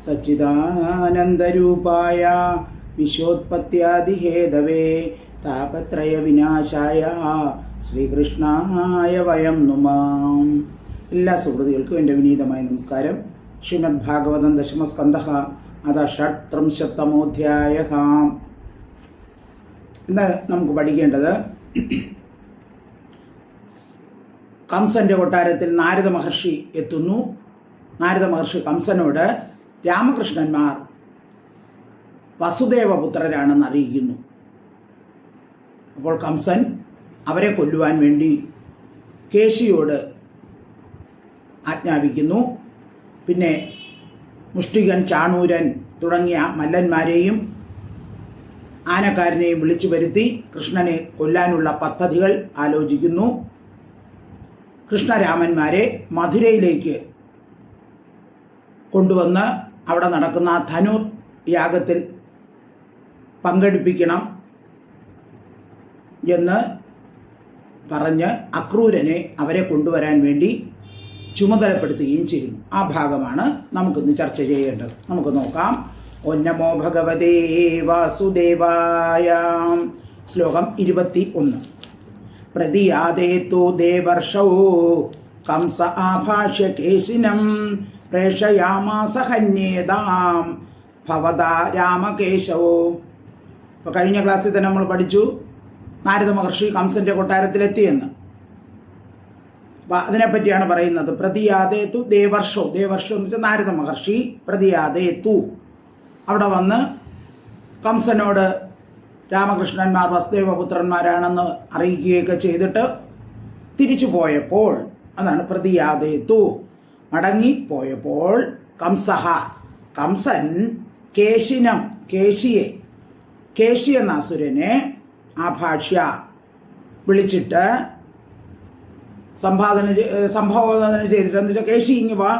സച്ചിദാനന്ദരൂപായ വിശ്വോത്പത്യാദിഹേതവേ താപത്രയ വിനാശായ ശ്രീകൃഷ്ണായ വയം നുമാം. എല്ലാ സുഹൃത്തുക്കൾക്കും എൻ്റെ വിനീതമായ നമസ്കാരം. ശ്രീമദ് ഭാഗവതം ദശമസ്കന്ധഃ അഥ ഷട്ത്രിംശത്തമോധ്യായഃ. ഇന്ന് നമുക്ക് പഠിക്കേണ്ടത് കംസന്റെ കൊട്ടാരത്തിൽ നാരദ മഹർഷി എത്തുന്നു. നാരദ മഹർഷി കംസനോട് രാമകൃഷ്ണന്മാർ വസുദേവപുത്രരാണെന്ന് അറിയിക്കുന്നു. അപ്പോൾ കംസൻ അവരെ കൊല്ലുവാൻ വേണ്ടി കേശിയോട് ആജ്ഞാപിക്കുന്നു. പിന്നെ മുഷ്ടികൻ, ചാണൂരൻ തുടങ്ങിയ മല്ലന്മാരെയും ആനക്കാരനെയും വിളിച്ചു വരുത്തി കൃഷ്ണനെ കൊല്ലാനുള്ള പദ്ധതികൾ ആലോചിക്കുന്നു. കൃഷ്ണരാമന്മാരെ മധുരയിലേക്ക് കൊണ്ടുവന്ന് അവിടെ നടക്കുന്ന ധനുർ യാഗത്തിൽ പങ്കെടുപ്പിക്കണം എന്ന് പറഞ്ഞ് അക്രൂരനെ അവരെ കൊണ്ടുവരാൻ വേണ്ടി ചുമതലപ്പെടുത്തുകയും ചെയ്യുന്നു. ആ ഭാഗമാണ് നമുക്കിന്ന് ചർച്ച ചെയ്യേണ്ടത്. നമുക്ക് നോക്കാം. ഓം നമോ ഭഗവതേ വാസുദേവായ. ശ്ലോകം 21. പ്രതിയാദേതു ദേവർഷൗ കംസ ആഭാഷ്യ കേശിനം പ്രേഷയാമാസ ഹന്യേതാം ഭവതാ രാമകേശവോ. ഇപ്പോൾ കഴിഞ്ഞ ക്ലാസ്സിൽ തന്നെ നമ്മൾ പഠിച്ചു നാരദ മഹർഷി കംസന്റെ കൊട്ടാരത്തിലെത്തിയെന്ന്. അപ്പം അതിനെപ്പറ്റിയാണ് പറയുന്നത്. പ്രതിയാദേതു ദേവർഷോ. ദേവർഷോ എന്ന് വെച്ചാൽ നാരദ മഹർഷി. പ്രതിയാദേതു അവിടെ വന്ന് കംസനോട് രാമകൃഷ്ണന്മാർ വസുദേവപുത്രന്മാരാണെന്ന് അറിയിക്കുകയൊക്കെ ചെയ്തിട്ട് തിരിച്ചു പോയപ്പോൾ, അതാണ് പ്രതിയാദേതു, മടങ്ങിപ്പോയപ്പോൾ കംസഹ, കംസൻ കേശിനം, കേശിയെ, കേശി എന്ന അസുരനെ ആഭാഷ്യ വിളിച്ചിട്ട് സംബോധന ചെയ്തിട്ട്, എന്ന് വെച്ചാൽ കേശി ഇങ്ങ് വാ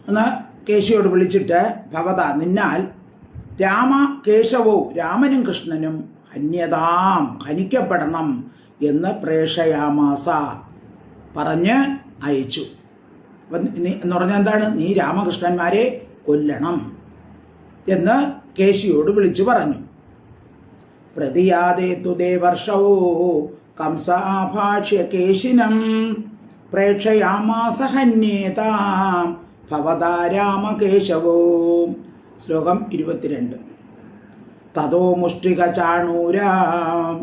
എന്ന് കേശിയോട് വിളിച്ചിട്ട് ഭവത നിന്നാൽ രാമ കേശവോ, രാമനും കൃഷ്ണനും ഹന്യതാം, ഹനിക്കപ്പെടണം എന്ന് പ്രേഷയാമാസ പറഞ്ഞ് അയച്ചു. എന്ന് പറഞ്ഞാൽ എന്താണ്? നീ രാമകൃഷ്ണന്മാരെ കൊല്ലണം എന്ന് കേശിയോട് വിളിച്ചു പറഞ്ഞു. പ്രതിയാദേതു ദേവർഷൗ കംസാഭാഷ്യ കേശിനം പ്രേക്ഷയാമാസ ഹന്യേതാം ഭവതാ രാമകേശവോ. ശ്ലോകം 22. തതോ മുഷ്ടിക ചാണൂരാം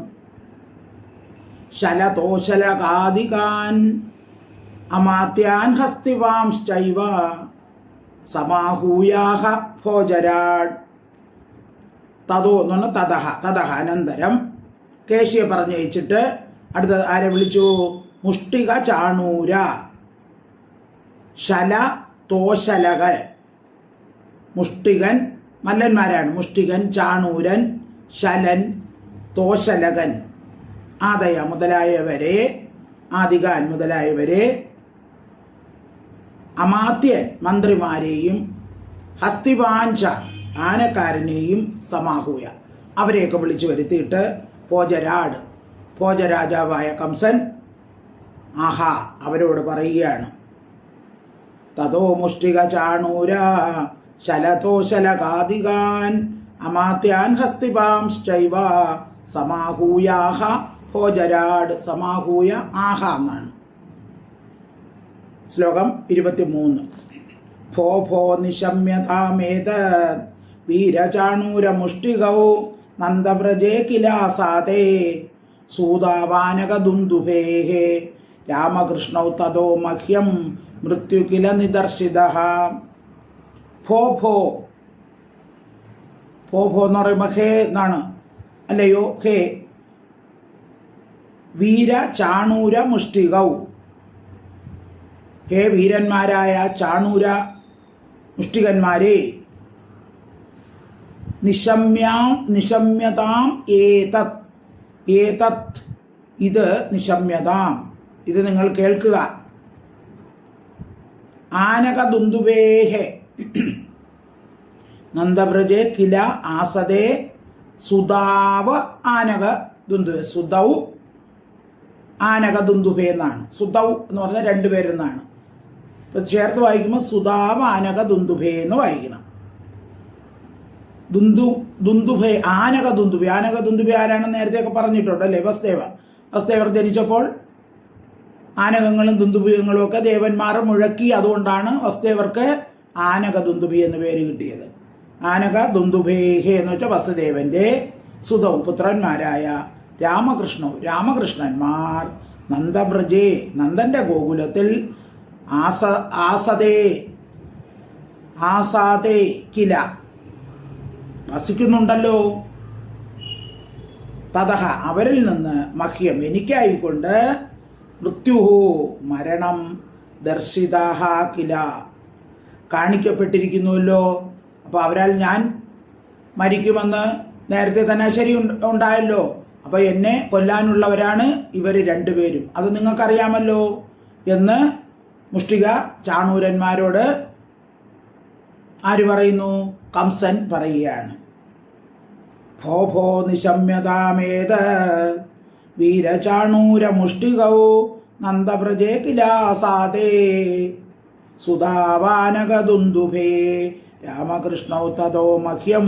ശലതോശലകാദികാൻ അമാത്യാൻ ഹസ്തിവാംശ്ചൈവ സമാഹൂയാഹ ഭോജരാട്. തതോ എന്ന് പറഞ്ഞാൽ തതഹ, തതഹ അനന്തരം കേശിയെ പറഞ്ഞയച്ചിട്ട് അടുത്ത ആരെ വിളിച്ചു? മുഷ്ടിക ചാണൂര, ശല തോശലകൻ. മുഷ്ടികൻ മല്ലന്മാരാണ്. മുഷ്ടികൻ, ചാണൂരൻ, ശലൻ, തോശലകൻ, ആദയ മുതലായവരെ, ആദികാൻ മുതലായവരെ, അമാത്യൻ മന്ത്രിമാരെയും, ഹസ്തിവാഞ്ച ആനക്കാരനെയും, സമാഹൂയ അവരെയൊക്കെ വിളിച്ചു വരുത്തിയിട്ട് ഭോജരാട്, ഭോജരാജാവായ കംസൻ ആഹാ അവരോട് പറയുകയാണ്. തതോ മുഷ്ടിക ചാണൂര ശലതോശലകാദികാൻ അമാത്യാൻ ഹസ്തിവാംശ്ചൈവ സമാഹൂയാഹ ഭോജരാട്. സമാഹൂയ ആഹ എന്നാണ്. ശ്ലോകം 23. ഭോ ഭോ നിശമ്യതാമേതത് വീരചാണൂരമുഷ്ടികൗ നന്ദവ്രജേ കിലാസാദേ സൂതാവാനകദുന്ദുഭേഃ രാമകൃഷ്ണൗ തതോ മഹ്യം മൃത്യു കില നിദർശിതഃ. ഭോ ഭോ, ഭോ ഭോ എന്ന് പറയുമ്പോൾ ഹേ എന്നാണ്, അല്ലയോ ഹേ വീര ചാണൂര മുഷ്ടികൗ, ഹേ വീരന്മാരായ ചാണൂര മുഷ്ടികന്മാരെ, നിശമ്യതാം ഏതത്, ഏതത് ഇത്, നിശമ്യതാം ഇത് നിങ്ങൾ കേൾക്കുക. ആനകദുന്ദുഭേഃ നന്ദവ്രജേ കില ആസദേ സുതാവ് ആനകദുന്ദുഭേ. സുതൗ ആനകദുന്ദുഭേ എന്നാണ്. സുതൗ എന്ന് പറഞ്ഞാൽ രണ്ടുപേരെന്നാണ്. ചേർത്ത് വായിക്കുമ്പോൾ സുധാവാനക ദുന്ദുഭേ എന്ന് വായിക്കണം. ദുന്ദുഭേ, ആനക ദുന്ദുഭേ. ആനക ദുന്ദുഭേ ആരാണെന്ന് നേരത്തെയൊക്കെ പറഞ്ഞിട്ടുണ്ട് അല്ലേ? വസുദേവർ ജനിച്ചപ്പോൾ ആനകങ്ങളും ദുന്ദുഭികളും ഒക്കെ ദേവന്മാർ മുഴക്കി. അതുകൊണ്ടാണ് വസുദേവർക്ക് ആനക ദുന്ദുഭി എന്ന് പേര് കിട്ടിയത്. ആനക ദുന്ദുഭേഹേ എന്ന് വെച്ചാൽ വസുദേവന്റെ സുതവും പുത്രന്മാരായ രാമകൃഷ്ണന്മാർ നന്ദബ്രജേ, നന്ദന്റെ ഗോകുലത്തിൽ ആസാദേ കില വസിക്കുന്നുണ്ടല്ലോ. തതഹ അവരിൽ നിന്ന് മഹ്യം എനിക്കായിക്കൊണ്ട് മൃത്യുഹു മരണം ദർശിതാഹ കില കാണിക്കപ്പെട്ടിരിക്കുന്നുവല്ലോ. അപ്പോൾ അവരാൽ ഞാൻ മരിക്കുമെന്ന് നേരത്തെ തന്നെ ശരി ഉണ്ടായല്ലോ. അപ്പോൾ എന്നെ കൊല്ലാനുള്ളവരാണ് ഇവർ രണ്ടുപേരും, അത് നിങ്ങൾക്കറിയാമല്ലോ എന്ന് മുഷ്ടിക ചാണൂരന്മാരോട് ആര് പറയുന്നു? കംസൻ പറയുകയാണ്. ഭോ നിശമ്യതാമേത വീരചാണൂരമുഷ്ടികൗ നന്ദവ്രജേ കിലാസാദേ സുധാവാനകദുന്ദുഭേ രാമകൃഷ്ണൗ തതോ മഹ്യം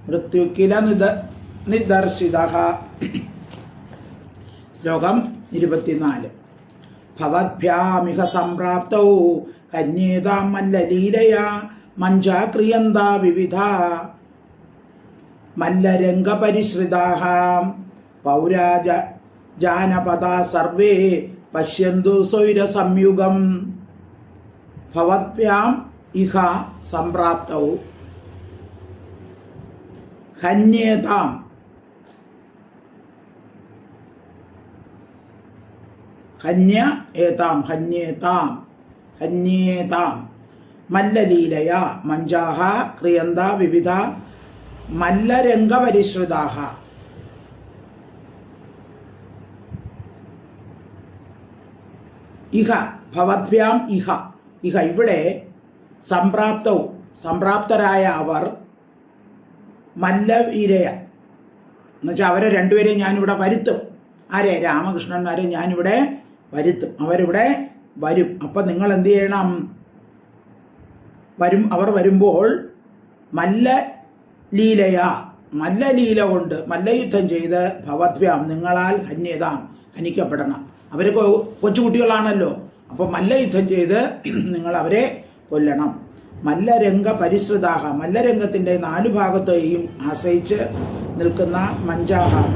മൃത്യു കില നിദർശിതഃ. ശ്ലോകം 24. ഭവദ്ഭ്യാമിഹ സംപ്രാപ്തൗ കന്യേതാം മല്ലലീലയാ മഞ്ചാക്രിയന്താ വിവിധ മല്ലരംഗപരിശ്രിതാഃ പൗരാജ ജാനപദാ സർവേ പശ്യന്തു സ്വൈരസംയുഗം. ഭവദ്ഭ്യാം ഇഹ സംപ്രാപ്തൗ ഹന്യേതാം ഹന്യേതാം മല്ലലീലയാ മഞ്ചാഹ ക്രിയന്ത വിവിധ മല്ലരംഗപരിശ്രിതാഃ. ഇഹ ഭവദ്ഭ്യാം ഇഹ ഇവിടെ സംപ്രാപ്തരായ അവർ മല്ലവീരയ എന്നുവെച്ചാൽ അവരെ രണ്ടുപേരെയും ഞാനിവിടെ വരുത്തും. ആരെ? രാമകൃഷ്ണന്മാരെ ഞാനിവിടെ വരുത്തും, അവരിവിടെ വരും. അപ്പം നിങ്ങൾ എന്ത് ചെയ്യണം? അവർ വരുമ്പോൾ മല്ലലീല കൊണ്ട് മല്ലയുദ്ധം ചെയ്ത് ഭവദ്ഭ്യാം നിങ്ങളാൽ ഹനിക്കപ്പെടണം. അവർ കൊച്ചുകുട്ടികളാണല്ലോ. അപ്പോൾ മല്ലയുദ്ധം ചെയ്ത് നിങ്ങൾ അവരെ കൊല്ലണം. മല്ലരംഗ പരിശ്രിതാഹ മല്ലരംഗത്തിൻ്റെ 4 ഭാഗത്തെയും ആശ്രയിച്ച് നിൽക്കുന്ന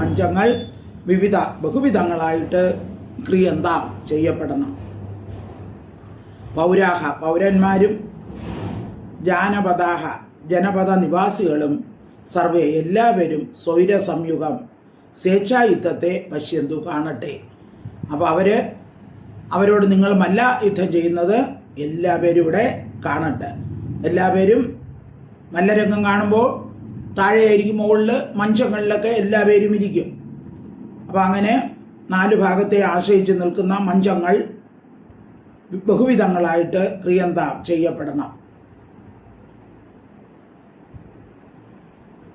മഞ്ചങ്ങൾ ബഹുവിധങ്ങളായിട്ട് ക്രിയന്ത ചെയ്യപ്പെടണം. പൗരന്മാരും ജനപദ നിവാസികളും സർവേ എല്ലാവരും സ്വൈരസംയുഗം സ്വേച്ഛായുദ്ധത്തെ പശ്യന്തു കാണട്ടെ. അപ്പോൾ അവരോട് നിങ്ങൾ മല്ല യുദ്ധം ചെയ്യുന്നത് എല്ലാവരും ഇവിടെ കാണട്ടെ. എല്ലാവരും മല്ലരംഗം കാണുമ്പോൾ താഴെയായിരിക്കും, മുകളിൽ മഞ്ചങ്ങളിലൊക്കെ എല്ലാവരും ഇരിക്കും. അപ്പോൾ അങ്ങനെ 4 ഭാഗത്തെ ആശ്രയിച്ച് നിൽക്കുന്ന മഞ്ചങ്ങൾ ബഹുവിധങ്ങളായിട്ട് ക്രിയന്ത ചെയ്യപ്പെടണം.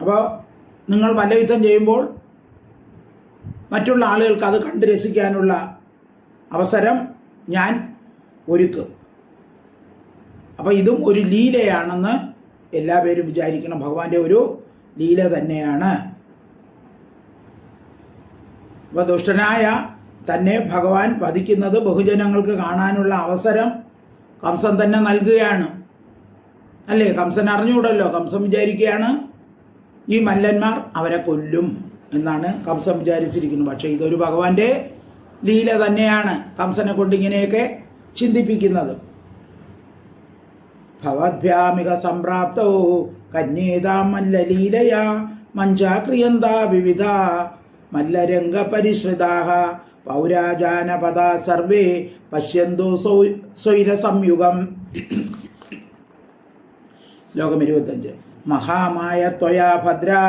അപ്പോൾ നിങ്ങൾ മല്ലയുദ്ധം ചെയ്യുമ്പോൾ മറ്റുള്ള ആളുകൾക്ക് അത് കണ്ട് രസിക്കാനുള്ള അവസരം ഞാൻ ഒരുക്കും. അപ്പോൾ ഇതും ഒരു ലീലയാണെന്ന് എല്ലാവരും വിചാരിക്കണം. ഭഗവാന്റെ ഒരു ലീല തന്നെയാണ്. അപ്പോൾ ദുഷ്ടനായ തന്നെ ഭഗവാൻ വധിക്കുന്നത് ബഹുജനങ്ങൾക്ക് കാണാനുള്ള അവസരം കംസൻ തന്നെ നൽകുകയാണ് അല്ലേ? കംസൻ അറിഞ്ഞുകൂടല്ലോ. കംസൻ വിചാരിക്കുകയാണ് ഈ മല്ലന്മാർ അവരെ കൊല്ലും എന്നാണ് കംസൻ വിചാരിച്ചിരിക്കുന്നത്. പക്ഷേ ഇതൊരു ഭഗവാന്റെ ലീല തന്നെയാണ് കംസനെ കൊണ്ട് ഇങ്ങനെയൊക്കെ ചിന്തിപ്പിക്കുന്നത്. ഭവദ്ഭ്യാമിക സംപ്രാപ്തോ കന്യേതാം മല്ലലീലയാ മഞ്ചാക്രിയന്താ വിവിധ മല്ലരംഗപരിശ്രിതാഃ പൗരാജാനപദാ സർവേ പശ്യന്തു സ്വൈരസംയുഗം. ശ്ലോകം 25. മഹാമായ ത്വയാ ഭദ്രാ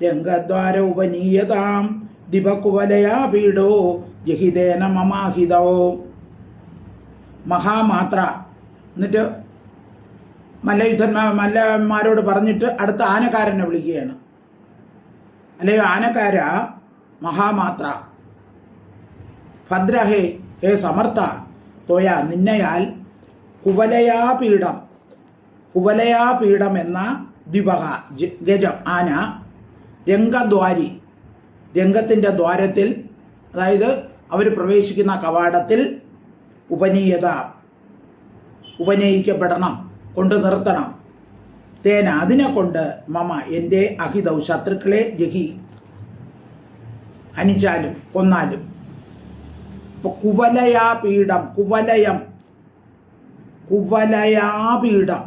രംഗദ്വാര ഉപനീയതാം ദിപകുവലയാ പീഡോ ജഹിതേന മമാഹിതോ. മഹാമാത്ര എന്നിട്ട് മല്ലന്മാരോട് പറഞ്ഞിട്ട് അടുത്ത ആനക്കാരനെ വിളിക്കുകയാണ്. അല്ലയോ ആനക്കാര, മഹാമാത്ര, ഭദ്ര ഹേ സമർത്ഥ, ത്വയ നിന്നയാൽ കുവലയാപീഠം, കുവലയാപീഠം എന്ന ദ്വിപഹ ഗജം ആന രംഗദ്വാരി, രംഗത്തിൻ്റെ ദ്വാരത്തിൽ, അതായത് അവർ പ്രവേശിക്കുന്ന കവാടത്തിൽ ഉപനയിക്കപ്പെടണം, കൊണ്ട് നിർത്തണം. തേന അതിനെ കൊണ്ട് മമ എൻ്റെ അഹിതൗ ശത്രുക്കളെ ജഹി ഹനിച്ചാലും കൊന്നാലും. ഇപ്പോൾ കുവലയാപീഠം, കുവലയം, കുവലയാപീഠം,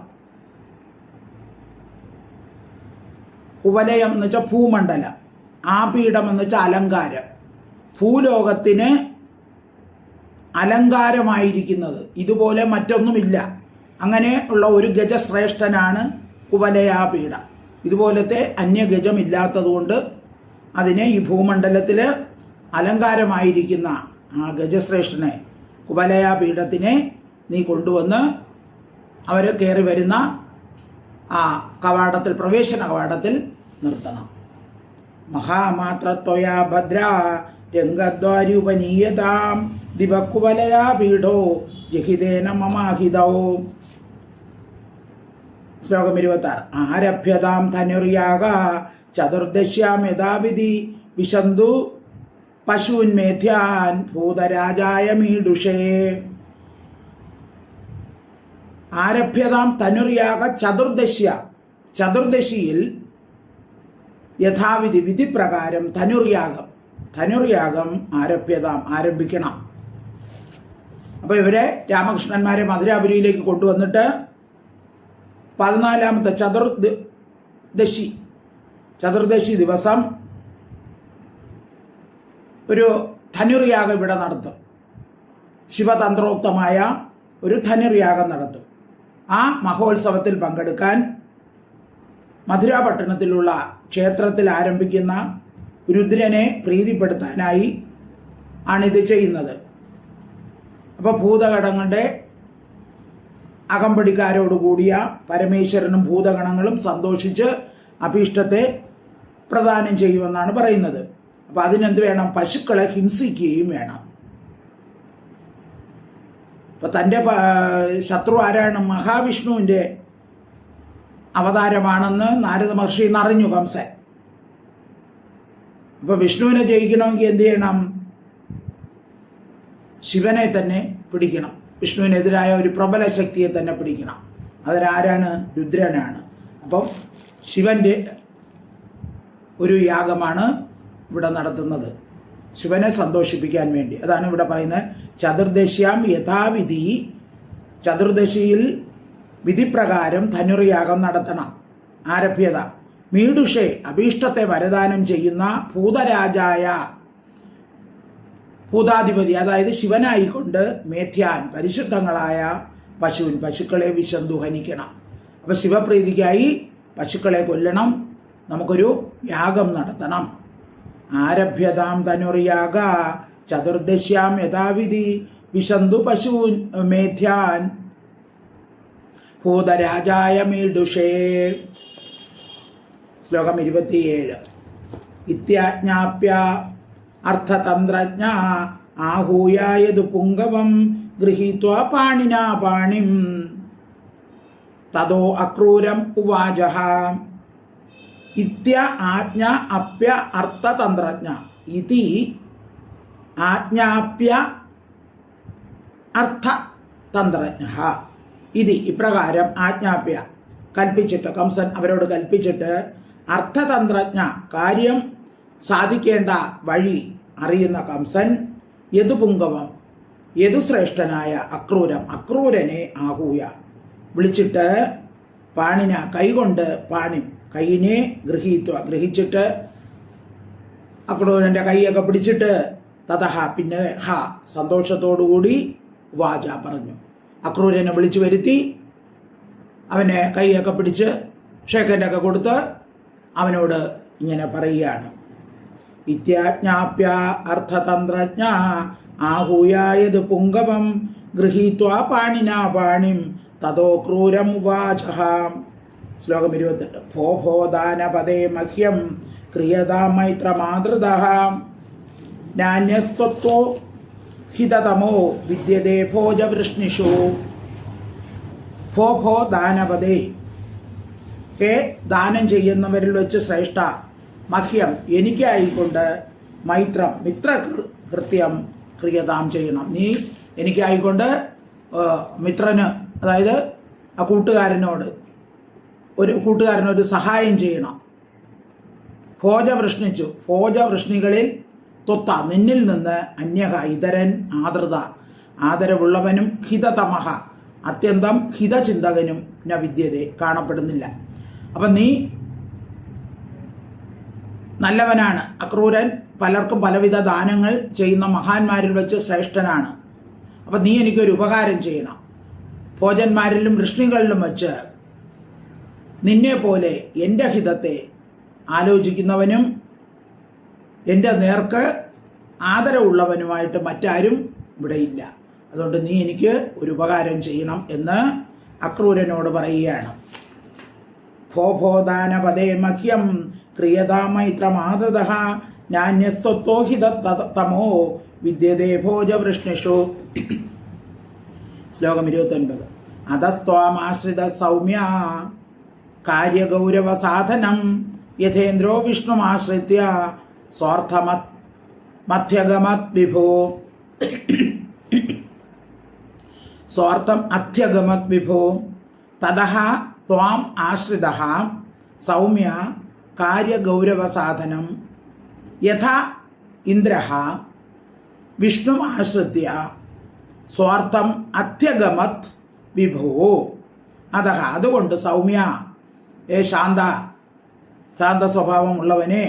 കുവലയം എന്ന് വെച്ചാൽ ഭൂമണ്ഡലം, ആപീഠം എന്ന് വെച്ചാൽ അലങ്കാരം, ഭൂലോകത്തിന് അലങ്കാരമായിരിക്കുന്നത്, ഇതുപോലെ മറ്റൊന്നുമില്ല. അങ്ങനെ ഉള്ള ഒരു ഗജശ്രേഷ്ഠനാണ് കുവലയാപീഠം. ഇതുപോലത്തെ അന്യഗജമില്ലാത്തതുകൊണ്ട് അതിനെ ഈ ഭൂമണ്ഡലത്തിൽ അലങ്കാരമായിരിക്കുന്ന ആ ഗജശ്രേഷ്ഠനെ, കുവലയാപീഠത്തിനെ നീ കൊണ്ടുവന്ന് അവർ കയറി വരുന്ന ആ കവാടത്തിൽ, പ്രവേശന കവാടത്തിൽ നിർത്തണം. മഹാമാത്രത്വയാ ഭദ്ര രംഗദ്വാരി ഉപനീയതാം ദിവക്കുവലയാപീഠോ ജഹിതേന മമാഹിതോ. ശ്ലോകം 26. ആരഭ്യതാം ധനുർയാഗ ചതുർദശ്യാം യഥാവിധി വിശന്തു പശൂന്മേധ്യാൻ ഭൂതരാജായ മീഡുഷേ. ആരഭ്യതാം ധനുർയാഗ ചതുർദശ്യ, ചതുർദശിയിൽ യഥാവിധി വിധിപ്രകാരം ധനുർയാഗം, ധനുർയാഗം ആരഭ്യതാം ആരംഭിക്കണം. അപ്പോൾ ഇവരെ രാമകൃഷ്ണന്മാരെ മധുരാപുരിയിലേക്ക് കൊണ്ടുവന്നിട്ട് 14ാമത്തെ ചതുർദശി ദിവസം ഒരു ധനുർയാഗം ഇവിടെ നടത്തും. ശിവതന്ത്രോക്തമായ ഒരു ധനുർയാഗം നടത്തും. ആ മഹോത്സവത്തിൽ പങ്കെടുക്കാൻ മധുരാപട്ടണത്തിലുള്ള ക്ഷേത്രത്തിൽ ആരംഭിക്കുന്ന രുദ്രനെ പ്രീതിപ്പെടുത്താനായി ആണിത് ചെയ്യുന്നത്. അപ്പോൾ ഭൂതഗണങ്ങളുടെ അകമ്പടിക്കാരോടുകൂടിയ പരമേശ്വരനും ഭൂതഗണങ്ങളും സന്തോഷിച്ച് അഭീഷ്ടത്തെ പ്രദാനം ചെയ്യുമെന്നാണ് പറയുന്നത്. അപ്പോൾ അതിനെന്ത് വേണം? പശുക്കളെ ഹിംസിക്കുകയും വേണം. അപ്പോൾ തൻ്റെ ശത്രു ആരാണ്? മഹാവിഷ്ണുവിൻ്റെ അവതാരമാണെന്ന് നാരദ മഹർഷി അറിഞ്ഞു കംസൻ. അപ്പോൾ വിഷ്ണുവിനെ ജയിക്കണമെങ്കിൽ എന്ത് ചെയ്യണം? ശിവനെ തന്നെ പിടിക്കണം. വിഷ്ണുവിനെതിരായ ഒരു പ്രബല ശക്തിയെ തന്നെ പിടിക്കണം. അതിനാരാണ്? രുദ്രനാണ്. അപ്പം ശിവൻ്റെ ഒരു യാഗമാണ് ഇവിടെ നടത്തുന്നത്, ശിവനെ സന്തോഷിപ്പിക്കാൻ വേണ്ടി. അതാണ് ഇവിടെ പറയുന്നത്. ചതുർദശ്യാം യഥാവിധി, ചതുർദശിയിൽ വിധിപ്രകാരം ധനുർയാഗം നടത്തണം. ആരഭ്യത മീഡുഷേ, അഭീഷ്ടത്തെ വരദാനം ചെയ്യുന്ന ഭൂതരാജായ, ഭൂതാധിപതി അതായത് ശിവനായിക്കൊണ്ട് മേധ്യാൻ പരിശുദ്ധങ്ങളായ പശുക്കളെ വിശന്തു ഹനിക്കണം. അപ്പം ശിവപ്രീതിക്കായി പശുക്കളെ കൊല്ലണം, നമുക്കൊരു യാഗം നടത്തണം. ആരഭ്യതാം ധനുർയാഗ ചതുർദശ്യാം യഥാവിധി വിശന്തു പശൂൻ മേധ്യാൻ ഭൂതരാജായ മീഡുഷേ. ശ്ലോകം 27. ഇത്യാജ്ഞാപ്യ അർത്ഥതന്ത്രജ്ഞ ആഹൂയായതു പുങ്കവം ഗൃഹീത്വാ പാണിനാ പാണിം തതോ അക്രൂരം ഉവാചഃ. ഇത്യ ആജ്ഞ അപ്യ അർത്ഥതന്ത്രജ്ഞ ഇതി ആജ്ഞാപ്യ അർത്ഥതന്ത്രജ്ഞ. ഇതി ഇപ്രകാരം ആജ്ഞാപ്യ കൽപ്പിച്ചിട്ട്, കംസൻ അവരോട് കൽപ്പിച്ചിട്ട്, അർത്ഥതന്ത്രജ്ഞ കാര്യം സാധിക്കേണ്ട വഴി അറിയുന്ന കംസൻ യദുപുങ്കവം യദുശ്രേഷ്ഠനായ അക്രൂരം അക്രൂരനെ ആഹൂയ വിളിച്ചിട്ട് പാണിന കൈകൊണ്ട് പാണി കൈയിനെ ഗ്രഹിച്ചിട്ട് അക്രൂരൻ്റെ കൈയൊക്കെ പിടിച്ചിട്ട് തതഹ പിന്നെ ഹ സന്തോഷത്തോടുകൂടി വാച പറഞ്ഞു. അക്രൂരനെ വിളിച്ചു വരുത്തി അവനെ കൈയൊക്കെ പിടിച്ച് ഷേക്കൻ്റെയൊക്കെ കൊടുത്ത് അവനോട് ഇങ്ങനെ പറയുകയാണ്. ഇത്യാജ്ഞാപ്യ അർത്ഥതന്ത്രജ്ഞ ആഹൂയായത് പുങ്കവം ഗൃഹീത്വാ പാണിനാ പാണിം തതോ ക്രൂരം ഉവാചഃ. ശ്ലോകം 28. ഭോ ഭോ ദാനപദേ മഹ്യം ക്രിയതാ മൈത്രമാതൃതഃ നാന്യസ്ത്വോ ഹിതതമോ വിദ്യതേ ഭോജവൃഷ്ണിഷു. ഭോ ഭോ ദാനപദേ, ഹേ ദാനം ചെയ്യുന്നവരിൽ വെച്ച് ശ്രേഷ്ഠ, മഹ്യം എനിക്കായിക്കൊണ്ട് മൈത്രം മിത്രകൃത്യം ക്രിയതാം ചെയ്യണം. നീ എനിക്കായിക്കൊണ്ട് മിത്രന്, അതായത് ആ കൂട്ടുകാരനൊരു സഹായം ചെയ്യണം. ഭോജവൃഷ്ണിച്ചു, ഭോജവൃഷ്ണികളിൽ തൊത്ത നിന്നിൽ നിന്ന് അന്യക ഇതരൻ ആദൃത ആദരവുള്ളവനും ഹിതതമഹ അത്യന്തം ഹിതചിന്തകനും ന വിദ്യതേ കാണപ്പെടുന്നില്ല. അപ്പം നീ നല്ലവനാണ്, അക്രൂരൻ പലർക്കും പലവിധ ദാനങ്ങൾ ചെയ്യുന്ന മഹാന്മാരിൽ വെച്ച് ശ്രേഷ്ഠനാണ്. അപ്പം നീ എനിക്കൊരു ഉപകാരം ചെയ്യണം. ഭോജന്മാരിലും വൃഷ്ണികളിലും വച്ച് നിന്നെ പോലെ എൻ്റെ ഹിതത്തെ ആലോചിക്കുന്നവനും എൻ്റെ നേർക്ക് ആദരവുള്ളവനുമായിട്ട് മറ്റാരും ഇവിടെയില്ല. അതുകൊണ്ട് നീ എനിക്ക് ഒരു ഉപകാരം ചെയ്യണം എന്ന് അക്രൂരനോട് പറയുകയാണ്. ഭോ ഭോ ദാനപദേ മഹ്യം ക്രിയതാമൈത്രമാതൃത നാന്യസ്ത്വത്തോ ഹിതതമോ വിദ്യതേ ഭോജവൃഷ്ണിഷു. ശ്ലോകം 29. അധസ്ത്വാമാശ്രിത സൗമ്യ കാര്യഗൗരവ സാധനം യഥേന്ദ്രോ വിഷ്ണുമാശ്രിത്യ സ്വാർത്ഥമത്യഗമത് വിഭോ. സ്വാർത്ഥം അത്യഗമത് വിഭോ. തതഃ ത്വാം ആശ്രിതഃ സൗമ്യ കാര്യഗൗരവസാധനം യഥാ ഇന്ദ്രഃ വിഷ്ണുമാശ്രിത്യ സ്വാർത്ഥം അത്യഗമത് വിഭോ. അതഃ അതുകൊണ്ട് സൗമ്യ, ശാന്ത സ്വഭാവമുള്ളവനെ,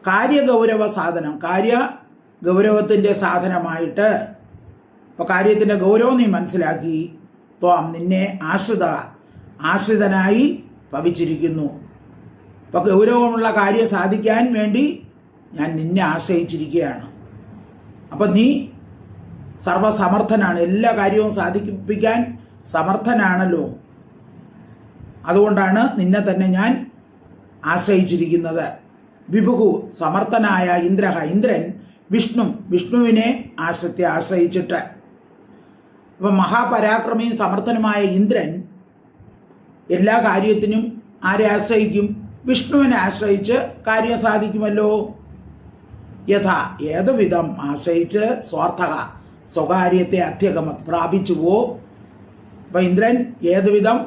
കാര്യഗൗരവ സാധനം, കാര്യഗൗരവത്തിൻ്റെ സാധനമായിട്ട്, ഇപ്പോൾ കാര്യത്തിൻ്റെ ഗൗരവം നീ മനസ്സിലാക്കി, ത്വാം നിന്നെ ആശ്രിതനായി ഭവിച്ചിരിക്കുന്നു. ഇപ്പോൾ ഗൗരവമുള്ള കാര്യം സാധിക്കാൻ വേണ്ടി ഞാൻ നിന്നെ ആശ്രയിച്ചിരിക്കുകയാണ്. അപ്പം നീ സർവസമർത്ഥനാണ്, എല്ലാ കാര്യവും സാധിപ്പിക്കാൻ സമർത്ഥനാണല്ലോ. അതുകൊണ്ടാണ് നിന്നെ തന്നെ ഞാൻ ആശ്രയിച്ചിരിക്കുന്നത്. വിഭുഹു സമർത്ഥനായ ഇന്ദ്രൻ വിഷ്ണുവിനെ ആശ്രയിച്ചിട്ട്. അപ്പം മഹാപരാക്രമിയും സമർത്ഥനുമായ ഇന്ദ്രൻ എല്ലാ കാര്യത്തിനും ആരെ ആശ്രയിക്കും? വിഷ്ണുവിനെ ആശ്രയിച്ച് കാര്യം സാധിക്കുമല്ലോ. യഥാ ഏതുവിധം ആശ്രയിച്ച് സ്വാർത്ഥക സ്വകാര്യത്തെ അത്യഗമത് പ്രാപിച്ചുവോ. അപ്പം ഇന്ദ്രൻ ഏതുവിധം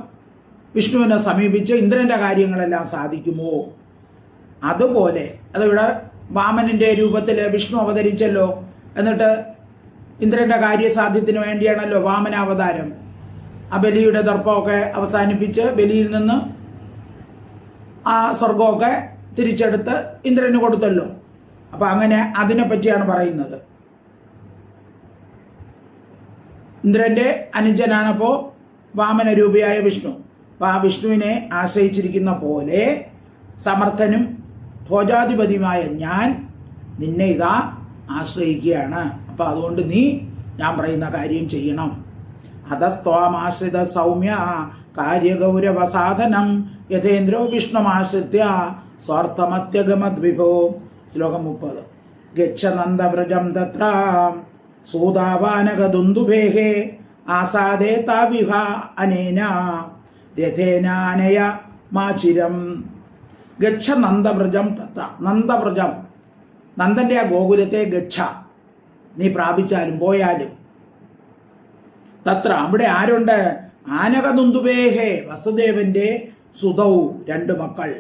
വിഷ്ണുവിനെ സമീപിച്ച് ഇന്ദ്രൻ്റെ കാര്യങ്ങളെല്ലാം സാധിക്കുമോ, അതുപോലെ അതിവിടെ വാമനൻ്റെ രൂപത്തിൽ വിഷ്ണു അവതരിച്ചല്ലോ. എന്നിട്ട് ഇന്ദ്രൻ്റെ കാര്യസാധ്യത്തിന് വേണ്ടിയാണല്ലോ വാമനാവതാരം. ആ ബലിയുടെ ദർപ്പമൊക്കെ അവസാനിപ്പിച്ച് ബലിയിൽ നിന്ന് ആ സ്വർഗമൊക്കെ തിരിച്ചെടുത്ത് ഇന്ദ്രന് കൊടുത്തല്ലോ. അപ്പം അങ്ങനെ അതിനെപ്പറ്റിയാണ് പറയുന്നത്. ഇന്ദ്രൻ്റെ അനുജനാണപ്പോൾ വാമനരൂപിയായ വിഷ്ണു. അപ്പം ആ വിഷ്ണുവിനെ ആശ്രയിച്ചിരിക്കുന്ന പോലെ സമർത്ഥനും ഭോജാധിപതിയുമായ ഞാൻ നിന്നെ ഇതാ ആശ്രയിക്കുകയാണ്. അപ്പം അതുകൊണ്ട് നീ ഞാൻ പറയുന്ന കാര്യം ചെയ്യണം. അധസ്ത്വാമാശ്രിത സൗമ്യ കാര്യഗൗരവസാധനം യഥേന്ദ്രോ വിഷ്ണുമാശ്രിത്യ സ്വാർത്ഥമത്യഗമത് വിഭോ. ശ്ലോകം 30. ഗച്ഛ നന്ദവ്രജം തത്ര സൂതാവാനകദുന്ദുഭേഃ ആസാദേ താവിഹ അനേന രഥേനാനയ മാചിരം. ഗച്ഛ നന്ദവ്രജം തത്ര, നന്ദവ്രജം നന്ദൻ്റെ ആ ഗോകുലത്തെ ഗച്ഛ നീ പ്രാപിച്ചാലും പോയാലും. തത്ര അവിടെ ആരുണ്ട്? ആനകദുന്ദുഭേഃ വസുദേവന്റെ സുതൗ രണ്ട് മക്കൾ.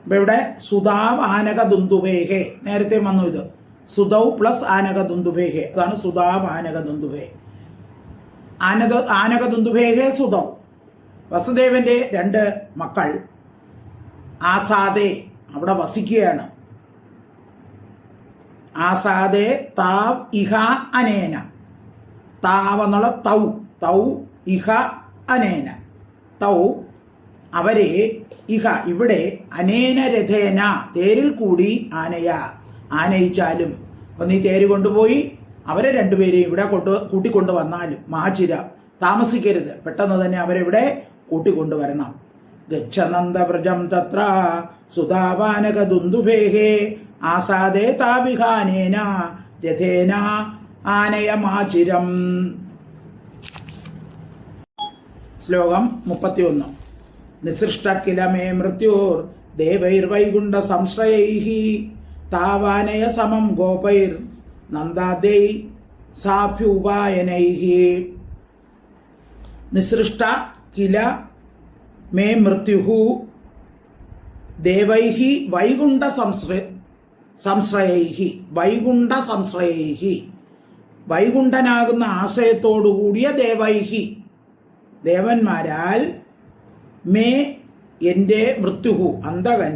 അപ്പം ഇവിടെ സുതാവ് ആനകദുന്ദുഭേഃ നേരത്തെ വന്നു. ഇത് സുതൗ പ്ലസ് ആനകദുന്ദുഭേഃ, അതാണ് സുതാവ് ആനകദുന്ദുഭേഃ. ആനകദുന്ദുഭേഃ സുതൗ വസുദേവന്റെ രണ്ട് മക്കൾ. ആസാദേ അവിടെ വസിക്കുകയാണ്. ആസാദേ താവ് ഇഹ അനേന, താവ് എന്നുള്ള തൗ ഇഹ അനേന, തൗ അവരെ ഇഹ ഇവിടെ അനേന രഥേന തേരിൽ കൂടി ആനയിച്ചാലും. അപ്പം നീ തേര് കൊണ്ടുപോയി അവരെ രണ്ടുപേരെയും ഇവിടെ കൂട്ടിക്കൊണ്ടു വന്നാലും മാചിര താമസിക്കരുത്, പെട്ടെന്ന് തന്നെ അവരെവിടെ കൂട്ടിക്കൊണ്ടുവരണം. ഗച്ഛനന്ദവ്രജം തത്ര സുതാവാനകദുന്ദുഭേഃ ആസാദേ താവിഹാനേന രഥേന ആനയ മാചിരം. ശ്ലോകം 31. നിസൃഷ്ട കില മേ മൃത്യുർ ദേവൈർവൈകുണ്ഠ സംശ്രയൈഃ താവാനയ സമം ഗോപൈർ നന്ദാദൈ സാഭ്യുപായനൈഃ. നിസൃഷ്ട കില മേ മൃത്യുഃ ദേവൈഃ വൈകുണ്ഠ സംശ്രയൈഃ. വൈകുണ്ഠ സംശ്രയൈഃ, വൈകുണ്ഠനാകുന്ന ആശ്രയത്തോടുകൂടിയ ദേവൈഃ, ദേവന്മാരാൽ മേ എൻ്റെ മൃത്യുഹു അന്തകൻ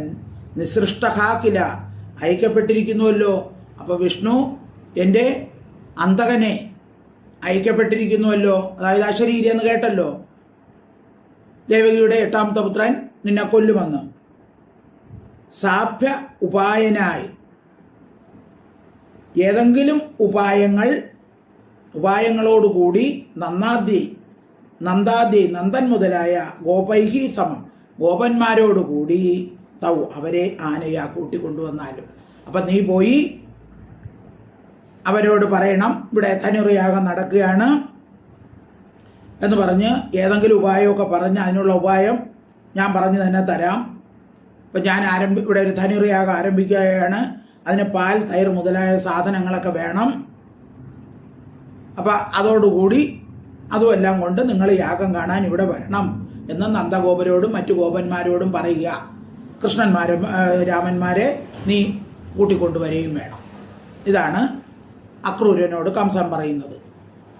നിസൃഷ്ടഹാക്കില അയക്കപ്പെട്ടിരിക്കുന്നുവല്ലോ. അപ്പോൾ വിഷ്ണു എൻ്റെ അന്തകനെ അയക്കപ്പെട്ടിരിക്കുന്നുവല്ലോ, അതായത് അശരീരി എന്ന് കേട്ടല്ലോ. ദേവകിയുടെ 8ാമത്തെ പുത്രൻ നിന്നെ കൊല്ലുമെന്ന്. സാഭ്യ ഉപായനായി ഏതെങ്കിലും ഉപായങ്ങളോടുകൂടി നന്ദൻ മുതലായ ഗോപൈഹി സമം ഗോപന്മാരോടുകൂടി തൗ അവരെ ആനയാ കൂട്ടിക്കൊണ്ടുവന്നാലും. അപ്പം നീ പോയി അവരോട് പറയണം, ഇവിടെ ധനുർയാഗം നടക്കുകയാണ് എന്ന് പറഞ്ഞ് ഏതെങ്കിലും ഉപായമൊക്കെ പറഞ്ഞ് അതിനുള്ള ഉപായം ഞാൻ പറഞ്ഞു തന്നെ തരാം. ഇപ്പം ഞാൻ ഇവിടെ ഒരു ധനുർയാഗം ആരംഭിക്കുകയാണ്, അതിന് പാൽ, തൈർ മുതലായ സാധനങ്ങളൊക്കെ വേണം. അപ്പം അതോടുകൂടി അതുമെല്ലാം കൊണ്ട് നിങ്ങൾ യാഗം കാണാൻ ഇവിടെ വരണം എന്ന് നന്ദഗോപരോടും മറ്റു ഗോപന്മാരോടും പറയുക. രാമന്മാരെ നീ കൂട്ടിക്കൊണ്ടുവരികയും വേണം. ഇതാണ് അക്രൂരനോട് കംസൻ പറയുന്നത്.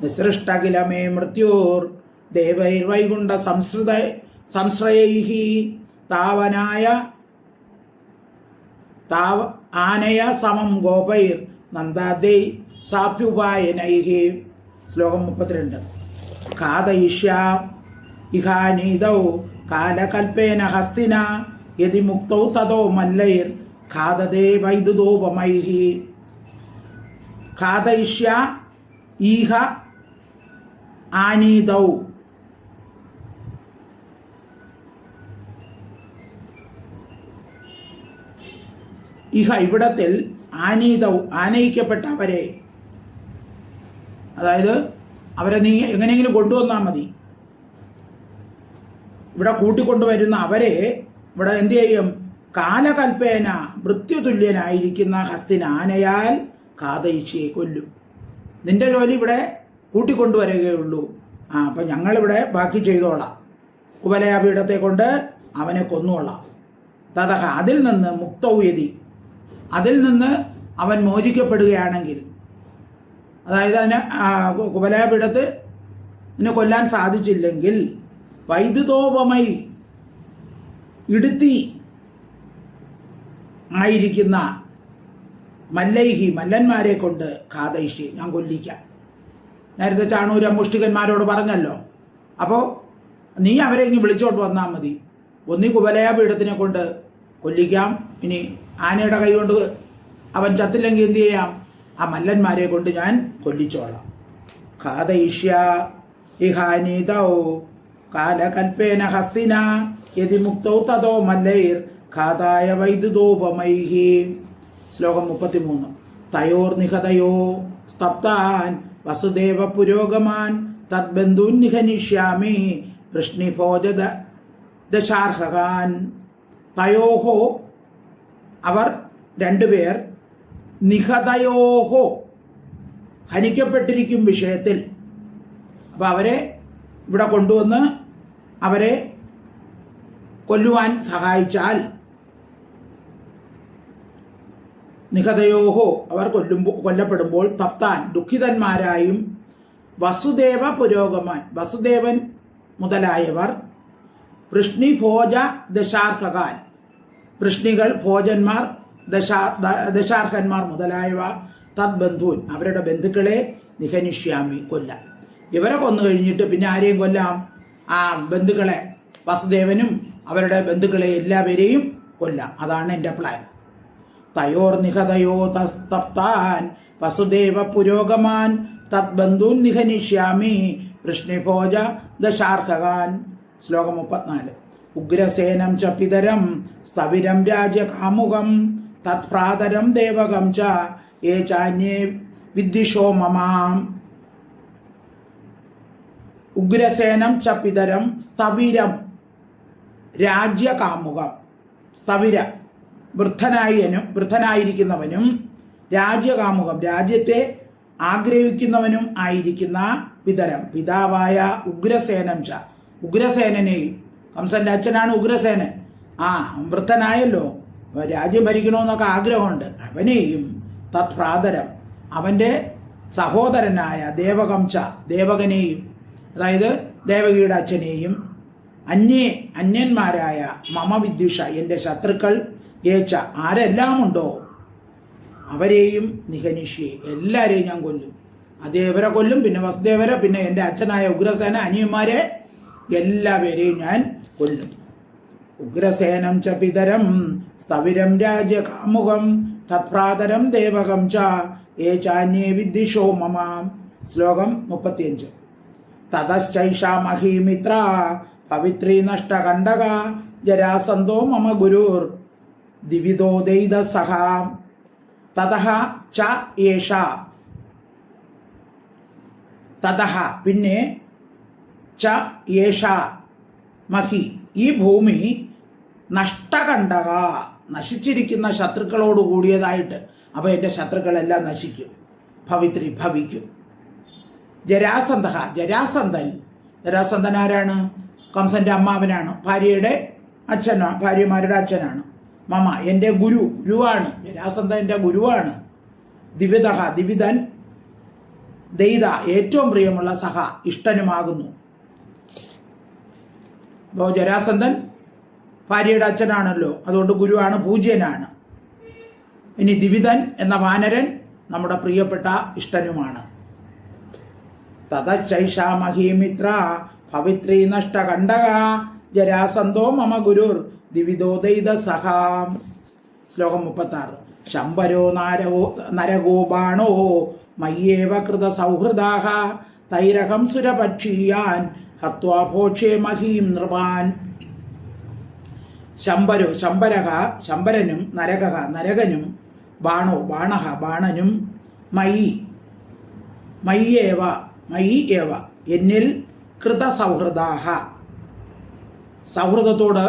നിസൃഷ്ടകില മേ മൃത്യുർ ദേവൈർവൈകുണ്ഠ സംശ്രയൈഃ ആനയ സമം ഗോപൈർ നന്ദാദൈ സാഭ്യുപായനൈഃ. ശ്ലോകം 32. ഖാദയിഷ്യ ഇഹാനീതൗ കാലകൽപ്പേന ഹസ്തിന യതി മുക്തൗ തതോ മല്ലൈർ ഖാദദേ വൈദുതോപമൈഃ. ഖാദയിഷ്യ ഈഹ ആനീതൗ. ഇഹ ഇവിടത്തിൽ ആനീതൗ ആനയിക്കപ്പെട്ടവരെ, അതായത് അവരെ നീ എങ്ങനെയെങ്കിലും കൊണ്ടുവന്നാൽ മതി. ഇവിടെ കൂട്ടിക്കൊണ്ടുവരുന്ന അവരെ ഇവിടെ എന്തു ചെയ്യും? കാലകൽപ്പേന മൃത്യുതുല്യനായിരിക്കുന്ന ഹസ്തിന ആനയാൽ കാതയിഷ്യെ കൊല്ലും. നിന്റെ ജോലി ഇവിടെ കൂട്ടിക്കൊണ്ടുവരികയുള്ളൂ. അപ്പം ഞങ്ങളിവിടെ ബാക്കി ചെയ്തോളാം. കുവലയാപീഠത്തെ കൊണ്ട് അവനെ കൊന്നുകൊള്ളാം. തതഹ അതിൽ നിന്ന് മുക്തൗയതി, അതിൽ നിന്ന് അവൻ മോചിക്കപ്പെടുകയാണെങ്കിൽ, അതായത് അതിന് കുവലയാപീഠത്ത് ഇതിനെ കൊല്ലാൻ സാധിച്ചില്ലെങ്കിൽ വൈദ്യുതോപമായി ഇടുത്തി ആയിരിക്കുന്ന മല്ലൈഹി മല്ലന്മാരെ കൊണ്ട് ഖാദയിഷ്യെ ഞാൻ കൊല്ലിക്കാം. നേരത്തെ ചാണൂര മുഷ്ടികന്മാരോട് പറഞ്ഞല്ലോ. അപ്പോൾ നീ അവരെ ഇനി വിളിച്ചോട്ട് വന്നാൽ മതി. ഒന്നി കുവലയാപീഠത്തിനെ കൊണ്ട് കൊല്ലിക്കാം, ഇനി ആനയുടെ കൈ കൊണ്ട് അവൻ ചത്തില്ലെങ്കിൽ എന്തു ചെയ്യാം? ആ മല്ലന്മാരെ കൊണ്ട് ഞാൻ കൊല്ലിച്ചോളാം. ഖാദയിഷ്യ ഇഹാനീതൗ കാലകൽപ്പേന ഹസ്തിന യതി മുക്തൗ തതോ മല്ലൈർ ഖാദായ വൈദ്യുതോപമൈഃ. ശ്ലോകം 33. തയോർനിഹതയോ സ്തപ്താൻ വസുദേവ പുരോഗമാൻ തദ്ബന്ധൂൻ നിഹനിഷ്യാമി വൃഷ്ണിഭോജ ദശാർഹകാൻ. തയോഹോ അവർ രണ്ടുപേർ, നിഹതയോഹോ ഹനിക്കപ്പെട്ടിരിക്കും വിഷയത്തിൽ. അപ്പോൾ അവരെ ഇവിടെ കൊണ്ടുവന്ന് അവരെ കൊല്ലുവാൻ സഹായിച്ചാൽ, നിഹതയോഹോ അവർ കൊല്ലപ്പെടുമ്പോൾ തപ്താൻ ദുഃഖിതന്മാരായും വസുദേവ പുരോഗമാൻ വസുദേവൻ മുതലായവർ വൃഷ്ണിഭോജ ദശാർഹകാൻ വൃഷ്ണികൾ ഭോജന്മാർ ദശാർഹന്മാർ മുതലായവ തദ്ബന്ധൂൻ അവരുടെ ബന്ധുക്കളെ നിഹനിഷ്യാമി കൊല്ലാം. ഇവരെ കൊന്നു കഴിഞ്ഞിട്ട് പിന്നെ ആരെയും കൊല്ലാം? ആ ബന്ധുക്കളെ, വസുദേവനും അവരുടെ ബന്ധുക്കളെ എല്ലാവരെയും കൊല്ലാം. അതാണ് എൻ്റെ പ്ലാൻ. തയോർ നിഹതയോ തപ്താൻ വസുദേവ പുരോഗമാൻ തദ്ബന്ധൂൻ നിഹനിഷ്യാമി വൃഷ്ണിഭോജ ദശാർഹകാൻ. ശ്ലോകം 34. ഉഗ്രസേനം ച പിതരം സ്ഥവിരം രാജ്യകാമുകം തത്ഭ്രാതരം ദേവകം ച യേ ചാന്യേ വിദ്വിഷോ മമാം. ഉഗ്രസേനം ച പിതരം സ്ഥവിരം രാജ്യകാമുകം. സ്ഥവിര വൃദ്ധനായിരിക്കുന്നവനും രാജ്യകാമുകം രാജ്യത്തെ ആഗ്രഹിക്കുന്നവനും ആയിരിക്കുന്ന പിതരം പിതാവായ ഉഗ്രസേനം ച ഉഗ്രസേനനെയും, കംസന്റെ അച്ഛനാണ് ഉഗ്രസേനൻ. വൃദ്ധനായല്ലോ, രാജ്യം ഭരിക്കണമെന്നൊക്കെ ആഗ്രഹമുണ്ട്. അവനെയും തത്പ്രാതരം അവൻ്റെ സഹോദരനായ ദേവകംസ ദേവകനെയും, അതായത് ദേവകിയുടെ അച്ഛനെയും, അന്യന്മാരായ മമ വിദ്വിഷ എൻ്റെ ശത്രുക്കൾ ഏച്ച ആരെല്ലാം ഉണ്ടോ അവരെയും നിഹനിഷ്യെ എല്ലാവരെയും ഞാൻ കൊല്ലും. അതേവരെ കൊല്ലും, പിന്നെ വസുദേവരെ, പിന്നെ എൻ്റെ അച്ഛനായ ഉഗ്രസേന അനിയന്മാരെ എല്ലാവരെയും ഞാൻ കൊല്ലും. ഉഗ്രസേനം ച പിതരം സ്ഥവിരം രാജ്യകാമുകം തത്പ്രാതരം ദേവകം ച ഏചാന്യേ വിദ്വിഷോ മമ. ശ്ലോകം 35. തതശ്ചൈഷാ മഹീമിത്ര പവിത്രീ നഷ്ടകണ്ഠക ജരാസന്ധോ മമ ഗുരുർ ദിവിദോ ദൈത സഹ. തതഃ ച ഏഷ തതഃ പിന്നെ ച ഏഷ മഹി ഈ ഭൂമി നഷ്ടകണ്ഠക നശിച്ചിരിക്കുന്ന ശത്രുക്കളോട് കൂടിയതായിട്ട്. അപ്പോൾ എൻ്റെ ശത്രുക്കളെല്ലാം നശിക്കും. ഭവിത്രി ഭവിക്കും. ജരാസന്ധ ജരാസന്ധൻ ആരാണ്? കംസന്റെ അമ്മാവനാണ്, ഭാര്യമാരുടെ അച്ഛനാണ്. മമ എൻ്റെ ഗുരുവാണ്. ജരാസന്ധ എൻ്റെ ഗുരുവാണ്. ദിവിദൻ ദൈത ഏറ്റവും പ്രിയമുള്ള സഹ ഇഷ്ടനുമാകുന്നു. അപ്പോൾ ജരാസന്ധൻ ഭാര്യയുടെ അച്ഛനാണല്ലോ, അതുകൊണ്ട് ഗുരുവാണ്, പൂജ്യനാണ്. ഇനി ദിവിദൻ എന്ന വാനരൻ നമ്മുടെ പ്രിയപ്പെട്ട ഇഷ്ടനുമാണ്. തതശ്ചൈഷാ മഹീമിത്ര പവിത്രീ നഷ്ടകണ്ഠക ജരാസന്ധോ മമ ഗുരുർ ദിവിദോ ദൈത സഹ. ശ്ലോകം 36. ശംബരോ നരകോ ബാണോ മയ്യേവ കൃത സൗഹൃദാഹ തൈരഹം സുരപക്ഷീയാൻ ഹത്വാ ഭോക്ഷേ മഹീം നൃപാൻ. ശംബരനും നരകനും ബാണഹ ബാണനും മയി ഏവ എന്നിൽ കൃത സൗഹൃദാഹ സൗഹൃദത്തോട്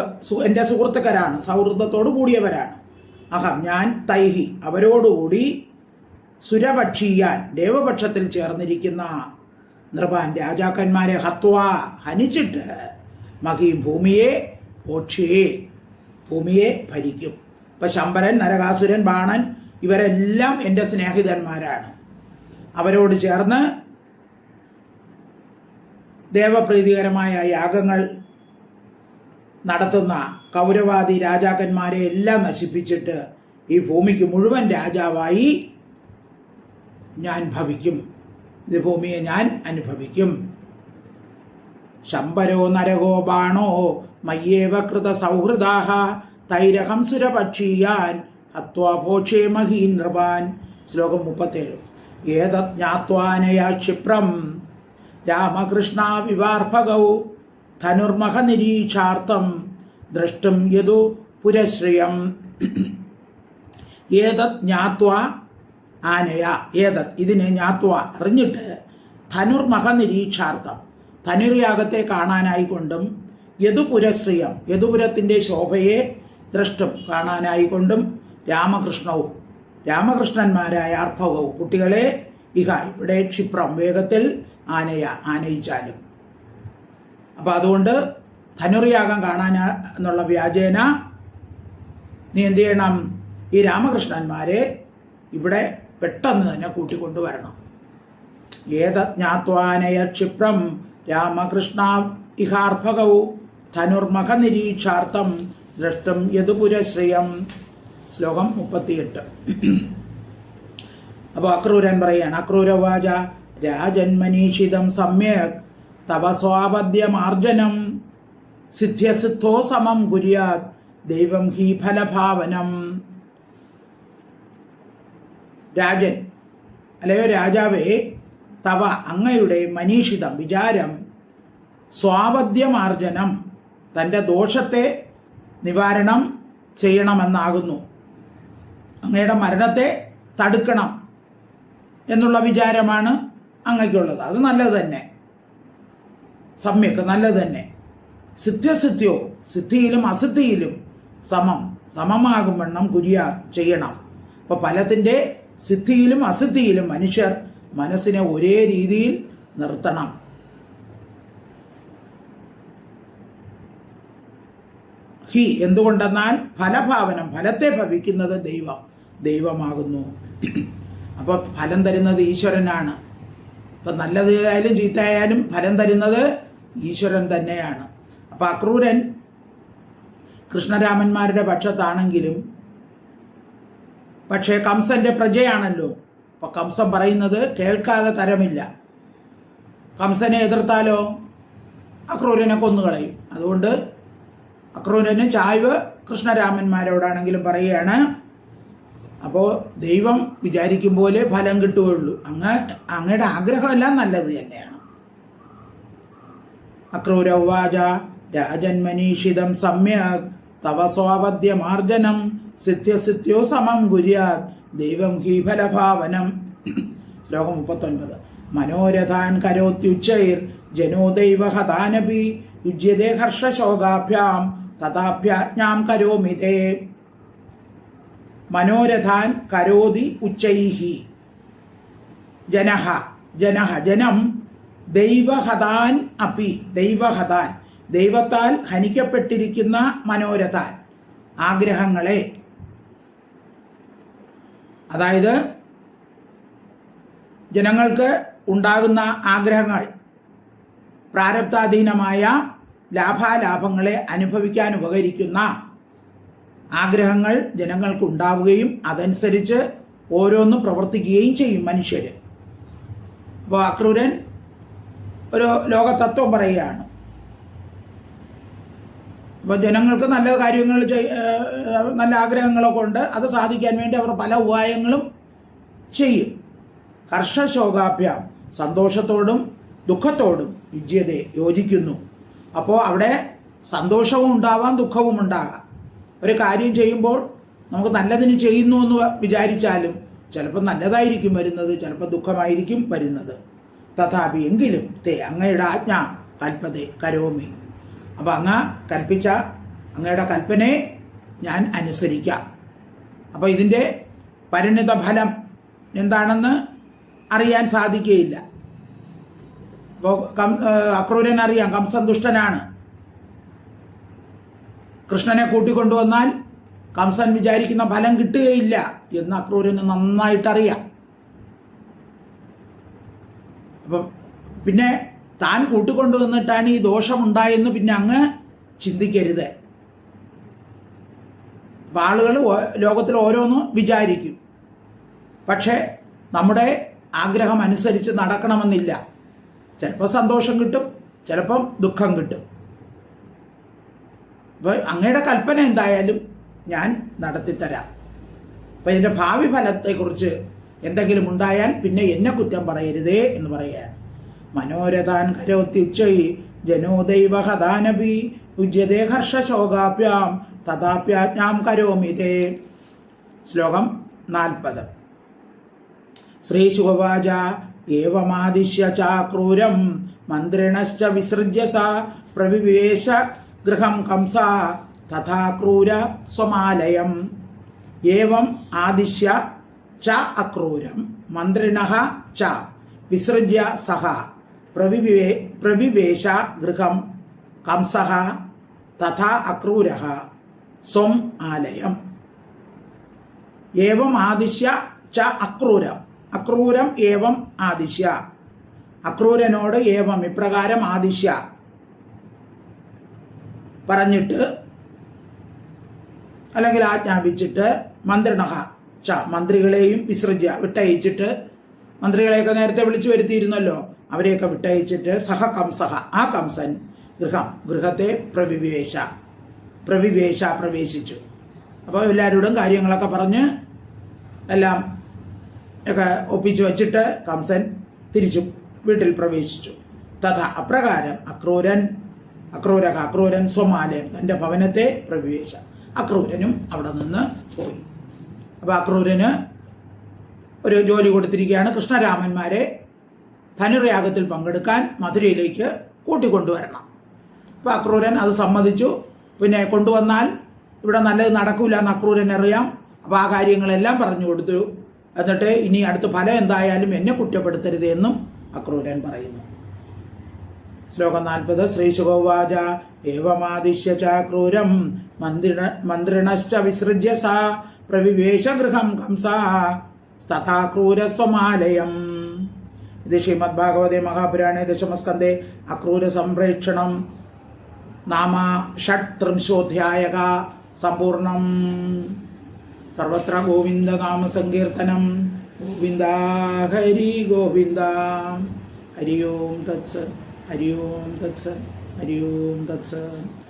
എൻ്റെ സുഹൃത്തുക്കരാണ്, സൗഹൃദത്തോട് കൂടിയവരാണ്. അഹം ഞാൻ തൈഹി അവരോടുകൂടി സുരപക്ഷീയാൻ ദേവപക്ഷത്തിൽ ചേർന്നിരിക്കുന്ന നൃപാൻ രാജാക്കന്മാരെ ഹത്വാ ഹനിച്ചിട്ട് മഹീം ഭൂമിയെ ഭോക്ഷ്യേ ഭൂമിയെ ഭരിക്കും. ഇപ്പം ശംബരൻ, നരകാസുരൻ, ബാണൻ ഇവരെല്ലാം എൻ്റെ സ്നേഹിതന്മാരാണ്. അവരോട് ചേർന്ന് ദേവപ്രീതികരമായ യാഗങ്ങൾ നടത്തുന്ന കൗരവാദി രാജാക്കന്മാരെ എല്ലാം നശിപ്പിച്ചിട്ട് ഈ ഭൂമിക്ക് മുഴുവൻ രാജാവായി ഞാൻ ഭവിക്കും. ഇത് ഭൂമിയെ ഞാൻ അനുഭവിക്കും. ശംബരോ നരകോ ബാണോ മയ്യേവ കൃത സൗഹൃദാഹ തൈരഹം സുരപക്ഷീയാൻ ഹത്വാ ഭോക്ഷേ മഹീൻ നൃപാൻ. ശ്ലോകം 37. ഏതത് ജ്ഞാത്വാനയാ ക്ഷിപ്രം രാമകൃഷ്ണ വിവാർഭഗൗ ധനുർമഹ നിരീക്ഷാർത്ഥം ദ്രഷ്ടും യദു പുരശ്രിയം. ഏതത് ജ്ഞാത്വാ ആനയ ഇതിനെ ജ്ഞാത്വാ അറിഞ്ഞിട്ട് ധനുർമഹ നിരീക്ഷാർത്ഥം ധനുർയാഗത്തെ കാണാനായിക്കൊണ്ടും യദുപുരശ്രിയം യദുപുരത്തിൻ്റെ ശോഭയെ ദ്രഷ്ടും കാണാനായിക്കൊണ്ടും രാമകൃഷ്ണന്മാരായ അർഭകവും കുട്ടികളെ ഇവിടെ ക്ഷിപ്രം വേഗത്തിൽ ആനയിച്ചാലും. അപ്പം അതുകൊണ്ട് ധനുർയാഗം കാണാൻ എന്നുള്ള വ്യാജേന നീ എന്ത് ചെയ്യണം? ഈ രാമകൃഷ്ണന്മാരെ ഇവിടെ പെട്ടെന്ന് തന്നെ കൂട്ടിക്കൊണ്ടുവരണം. ഏതജ്ഞാത്വാനയ ക്ഷിപ്രം രാമകൃഷ്ണ ഇഹാർഭകൗ ധനുർമഹ നിരീക്ഷാർത്ഥം ദ്രഷ്ടും യദുപുരശ്രിയം. ശ്ലോകം 38. അപ്പോൾ അക്രൂരൻ പറയാണ്, അക്രൂരവാച രാജന്മനീഷിതം സമ്യക് തവ സ്വാപദ്യമാർജനം സിദ്ധ്യസിദ്ധോ സമം കുര്യാത് ദൈവം ഹി ഫലഭാവനം. രാജൻ അല്ലയോ രാജാവേ, തവ അങ്ങയുടെ മനീഷിതം വിചാരം സ്വാപദ്യമാർജനം തൻ്റെ ദോഷത്തെ നിവാരണം ചെയ്യണമെന്നാകുന്നു. അങ്ങയുടെ മരണത്തെ തടുക്കണം എന്നുള്ള വിചാരമാണ് അങ്ങയ്ക്കുള്ളത്. അത് നല്ലത് തന്നെ. സമ്യക്ക് നല്ലത് തന്നെ. സിദ്ധ്യസിദ്ധ്യോ സിദ്ധിയിലും അസിദ്ധിയിലും സമമാകും വണ്ണം കുര്യാ ചെയ്യണം. അപ്പോൾ ഫലത്തിൻ്റെ സിദ്ധിയിലും അസിദ്ധിയിലും മനുഷ്യർ മനസ്സിനെ ഒരേ രീതിയിൽ നിർത്തണം. ഹി എന്തുകൊണ്ടെന്നാൽ ഫലഭാവനം ഫലത്തെ ഭവിക്കുന്നത് ദൈവമാകുന്നു. അപ്പോൾ ഫലം തരുന്നത് ഈശ്വരനാണ്. ഇപ്പം നല്ലതായാലും ചീത്തയായാലും ഫലം തരുന്നത് ഈശ്വരൻ തന്നെയാണ്. അപ്പം അക്രൂരൻ കൃഷ്ണരാമന്മാരുടെ പക്ഷത്താണെങ്കിലും പക്ഷേ കംസന്റെ പ്രജയാണല്ലോ. അപ്പം കംസൻ പറയുന്നത് കേൾക്കാതെ തരമില്ല. കംസനെ എതിർത്താലോ അക്രൂരനെ കൊന്നുകളയും. അതുകൊണ്ട് അക്രൂരന് ചായ്വ് കൃഷ്ണരാമന്മാരോടാണെങ്കിലും പറയുകയാണ്, അപ്പോൾ ദൈവം വിചാരിക്കും പോലെ ഫലം കിട്ടുകയുള്ളൂ. അങ്ങയുടെ ആഗ്രഹമെല്ലാം നല്ലത് തന്നെയാണ്. അക്രൂര ഉവാച രാജന്മനീഷിതം സമ്യക് തവ സ്വാപദ്യമാർജനം സിദ്ധ്യസിദ്ധ്യോ സമം കുര്യാത് ദൈവം ഹി ഫലഭാവനം. ശ്ലോകം 39. മനോരഥാൻ കരോത്യുച്ചൈർ ജനോ ദൈവ ഹതാനപി യുജ്യതേ ഹർഷശോകാഭ്യാം തഥാഭ്യാജ്ഞാം കരോമി തേ. മനോരഥാൻ കരോതി ഉച്ചൈഹി ജനം ദൈവഹതാൻ അപ്പി ദൈവഹതാൻ ദൈവത്താൽ ഹനിക്കപ്പെട്ടിരിക്കുന്ന മനോരഥാൻ ആഗ്രഹങ്ങളെ, അതായത് ജനങ്ങൾക്ക് ഉണ്ടാകുന്ന ആഗ്രഹങ്ങൾ പ്രാരബ്ധാധീനമായ ലാഭാലാഭങ്ങളെ അനുഭവിക്കാൻ ഉപകരിക്കുന്ന ആഗ്രഹങ്ങൾ ജനങ്ങൾക്ക് ഉണ്ടാവുകയും അതനുസരിച്ച് ഓരോന്ന് പ്രവർത്തിക്കുകയും ചെയ്യും മനുഷ്യർ. അപ്പോൾ അക്രൂരൻ ഒരു ലോകതത്വം പറയുകയാണ്. അപ്പോൾ ജനങ്ങൾക്ക് നല്ല കാര്യങ്ങൾ നല്ല ആഗ്രഹങ്ങളൊക്കെ ഉണ്ട്, അത് സാധിക്കാൻ വേണ്ടി അവർ പല ഉപായങ്ങളും ചെയ്യും. ഹർഷശോകാഭ്യാം സന്തോഷത്തോടും ദുഃഖത്തോടും യുജ്യതേ യോജിക്കുന്നു. അപ്പോൾ അവിടെ സന്തോഷവും ഉണ്ടാവാം ദുഃഖവും ഉണ്ടാകാം. ഒരു കാര്യം ചെയ്യുമ്പോൾ നമുക്ക് നല്ലതിന് ചെയ്യുന്നു എന്ന് വിചാരിച്ചാലും ചിലപ്പോൾ നല്ലതായിരിക്കും വരുന്നത്, ചിലപ്പോൾ ദുഃഖമായിരിക്കും വരുന്നത്. തഥാപി എങ്കിലും അങ്ങയുടെ ആജ്ഞ കൽപ്പതേ കരോമി. അപ്പോൾ അങ്ങ് കൽപ്പിച്ച അങ്ങയുടെ കൽപ്പനയെ ഞാൻ അനുസരിക്കാം. അപ്പോൾ ഇതിൻ്റെ പരിണിത ഫലം എന്താണെന്ന് അറിയാൻ സാധിക്കുകയില്ല. അപ്പോൾ അക്രൂരൻ അറിയാം കംസൻ ദുഷ്ടനാണ്. കൃഷ്ണനെ കൂട്ടിക്കൊണ്ടുവന്നാൽ കംസൻ വിചാരിക്കുന്ന ഫലം കിട്ടുകയില്ല എന്ന് അക്രൂരന് നന്നായിട്ടറിയാം. അപ്പം പിന്നെ താൻ കൂട്ടിക്കൊണ്ടുവന്നിട്ടാണ് ഈ ദോഷമുണ്ടായെന്ന് പിന്നെ അങ്ങ് ചിന്തിക്കരുത്. അപ്പം ആളുകൾ ലോകത്തിൽ ഓരോന്ന് വിചാരിക്കും, പക്ഷേ നമ്മുടെ ആഗ്രഹം അനുസരിച്ച് നടക്കണമെന്നില്ല. ചിലപ്പോൾ സന്തോഷം കിട്ടും, ചിലപ്പം ദുഃഖം കിട്ടും. അപ്പോൾ അങ്ങയുടെ കൽപ്പന എന്തായാലും ഞാൻ നടത്തിത്തരാം. അപ്പം ഇതിൻ്റെ ഭാവി ഫലത്തെക്കുറിച്ച് എന്തെങ്കിലും ഉണ്ടായാൽ പിന്നെ എന്നെ കുറ്റം പറയരുതേ എന്ന് പറയുകയാണ്. മനോരഥാൻ കരോത്യുച്ചൈ ജനോ ദൈവ ഹതാനപി ഉജ്യതേ ഹർഷശോകാഭ്യാം തഥാപ്യാജ്ഞാം കരോമി തേ. ശ്ലോകം 40. ശ്രീശുവാച ഏവമാദിശ്യ ചാക്രൂരം മന്ത്രിണശ്ച വിസൃജ്യ സ പ്രവിവേശ ഗൃഹം കംസ തഥാ ക്രൂര സ്വമാലയം. ഏവം ആദിശ്യ ച അക്രൂരം മന്ത്രിണഃ ച വിസൃജ്യ സഹ പ്രവിവേശ ഗൃഹം കംസഃ തഥാ അക്രൂരഃ സ്വം ആലയം. ഏവം ആദിശ്യ ച അക്രൂരം ഏവം ആദിശ്യ. അക്രൂരനോട് ഏവം ഇപ്രകാരം ആദിശ്യ പറഞ്ഞിട്ട് അല്ലെങ്കിൽ ആജ്ഞാപിച്ചിട്ട് മന്ത്രിണഃ ച മന്ത്രികളെയും വിസൃജ്യ വിട്ടയച്ചിട്ട്, മന്ത്രികളെയൊക്കെ നേരത്തെ വിളിച്ചു വരുത്തിയിരുന്നല്ലോ, അവരെയൊക്കെ വിട്ടയച്ചിട്ട് സഹ കംസഃ ആ കംസൻ ഗൃഹത്തെ പ്രവേശിച്ചു. അപ്പോൾ എല്ലാവരോടും കാര്യങ്ങളൊക്കെ പറഞ്ഞ് എല്ലാം ഒക്കെ ഒപ്പിച്ച് വച്ചിട്ട് കംസൻ തിരിച്ചു വീട്ടിൽ പ്രവേശിച്ചു. തഥാ അപ്രകാരം അക്രൂരൻ സ്വമാലയം തൻ്റെ ഭവനത്തെ പ്രവേശ. അക്രൂരനും അവിടെ നിന്ന് പോയി. അപ്പോൾ അക്രൂരന് ഒരു ജോലി കൊടുത്തിരിക്കുകയാണ്, കൃഷ്ണരാമന്മാരെ ധനുർയാഗത്തിൽ പങ്കെടുക്കാൻ മധുരയിലേക്ക് കൂട്ടിക്കൊണ്ടുവരണം. അപ്പോൾ അക്രൂരൻ അത് സമ്മതിച്ചു. പിന്നെ കൊണ്ടുവന്നാൽ ഇവിടെ നല്ലത് നടക്കില്ല എന്ന് അക്രൂരൻ അറിയാം. അപ്പോൾ ആ കാര്യങ്ങളെല്ലാം പറഞ്ഞു കൊടുത്തു. എന്നിട്ട് ഇനി അടുത്ത ഫലം എന്തായാലും എന്നെ കുറ്റപ്പെടുത്തരുത് എന്നും അക്രൂരൻ പറയുന്നു. ശ്ലോകം 40. ശ്രീശുഗോവാച ഏവമാദിശ്യ ചാക്രൂരം മന്ത്രിണശ്ച വിസൃജ്യ സാ പ്രവിവേശ ഗൃഹം കംസ തഥാ ക്രൂരസ്വമാലയം. ഇത് ശ്രീമദ് ഭാഗവതേ മഹാപുരാണേ ദശമസ്കന്ധേ അക്രൂര സംപ്രേക്ഷണം നാമ ഷട്ത്രിംശോധ്യായക സമ്പൂർണം. സർവത്ര ഗോവിന്ദ നാമ സങ്കീർത്തനം. ഗോവിന്ദ ഹരി ഗോവിന്ദ. ഹരി ഓം തത്സത്. ഹരി ഓം തത്സത്. ഹരി ഓം തത്സത്.